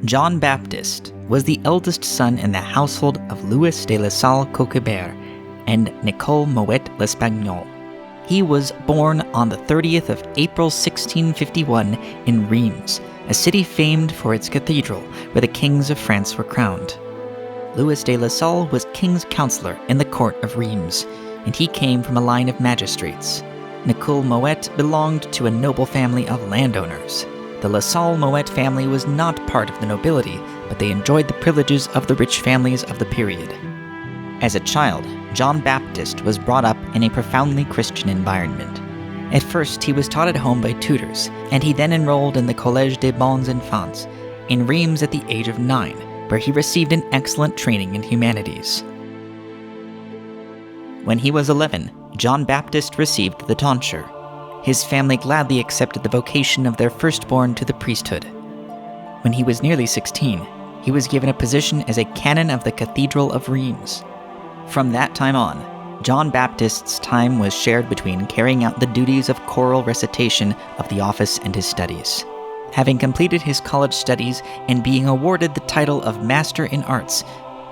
John Baptist was the eldest son in the household of Louis de la Salle Coquebert and Nicole Moet L'Espagnol. He was born on the 30th of April 1651 in Reims, a city famed for its cathedral where the kings of France were crowned. Louis de la Salle was king's counselor in the court of Reims, and he came from a line of magistrates. Nicole Moet belonged to a noble family of landowners. The La Salle Moet family was not part of the nobility, but they enjoyed the privileges of the rich families of the period. As a child, John Baptist was brought up in a profoundly Christian environment. At first, he was taught at home by tutors, and he then enrolled in the Collège des Bons Enfants in Reims at the age of 9, where he received an excellent training in humanities. When he was 11, John Baptist received the tonsure. His family gladly accepted the vocation of their firstborn to the priesthood. When he was nearly 16, he was given a position as a canon of the Cathedral of Reims. From that time on, John Baptist's time was shared between carrying out the duties of choral recitation of the office and his studies. Having completed his college studies and being awarded the title of Master in Arts,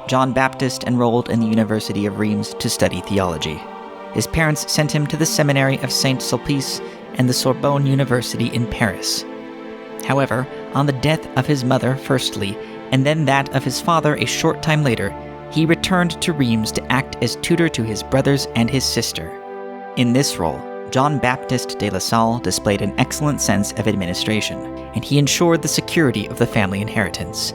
John Baptist enrolled in the University of Reims to study theology. His parents sent him to the seminary of Saint-Sulpice and the Sorbonne University in Paris. However, on the death of his mother firstly, and then that of his father a short time later, he returned to Reims to act as tutor to his brothers and his sister. In this role, John Baptist de la Salle displayed an excellent sense of administration, and he ensured the security of the family inheritance.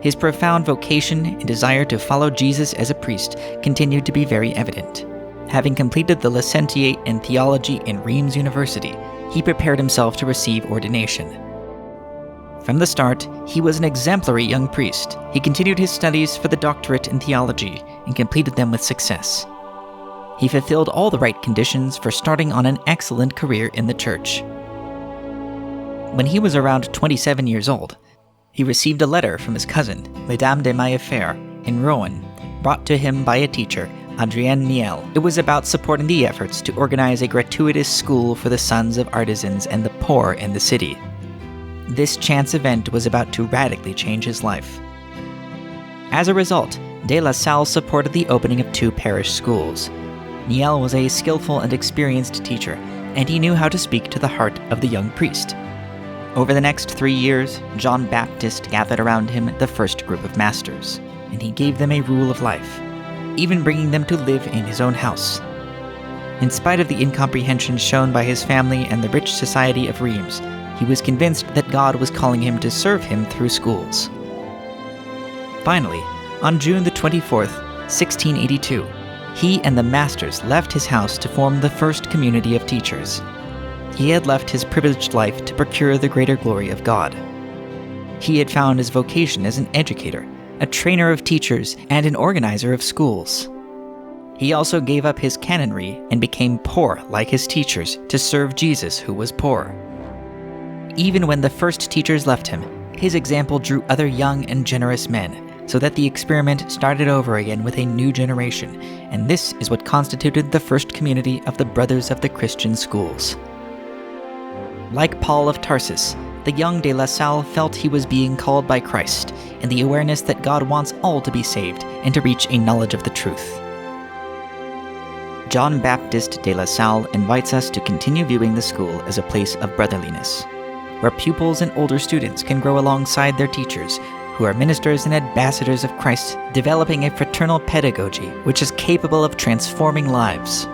His profound vocation and desire to follow Jesus as a priest continued to be very evident. Having completed the licentiate in theology in Reims University, he prepared himself to receive ordination. From the start, he was an exemplary young priest. He continued his studies for the doctorate in theology and completed them with success. He fulfilled all the right conditions for starting on an excellent career in the church. When he was around 27 years old, he received a letter from his cousin, Mesdames de Maillefer, in Rouen, brought to him by a teacher, Adrienne Niel. It was about supporting the efforts to organize a gratuitous school for the sons of artisans and the poor in the city. This chance event was about to radically change his life. As a result, de la Salle supported the opening of 2 parish schools. Niel was a skillful and experienced teacher, and he knew how to speak to the heart of the young priest. Over the next 3 years, John Baptist gathered around him the first group of masters, and he gave them a rule of life, even bringing them to live in his own house. In spite of the incomprehension shown by his family and the rich society of Reims, he was convinced that God was calling him to serve him through schools. Finally, on June the 24th, 1682, he and the masters left his house to form the first community of teachers. He had left his privileged life to procure the greater glory of God. He had found his vocation as an educator, a trainer of teachers, and an organizer of schools. He also gave up his canonry and became poor like his teachers to serve Jesus, who was poor. Even when the first teachers left him, his example drew other young and generous men, so that the experiment started over again with a new generation, and this is what constituted the first community of the Brothers of the Christian Schools. Like Paul of Tarsus, the young de la Salle felt he was being called by Christ, and the awareness that God wants all to be saved and to reach a knowledge of the truth. John Baptist de la Salle invites us to continue viewing the school as a place of brotherliness, where pupils and older students can grow alongside their teachers, who are ministers and ambassadors of Christ, developing a fraternal pedagogy which is capable of transforming lives.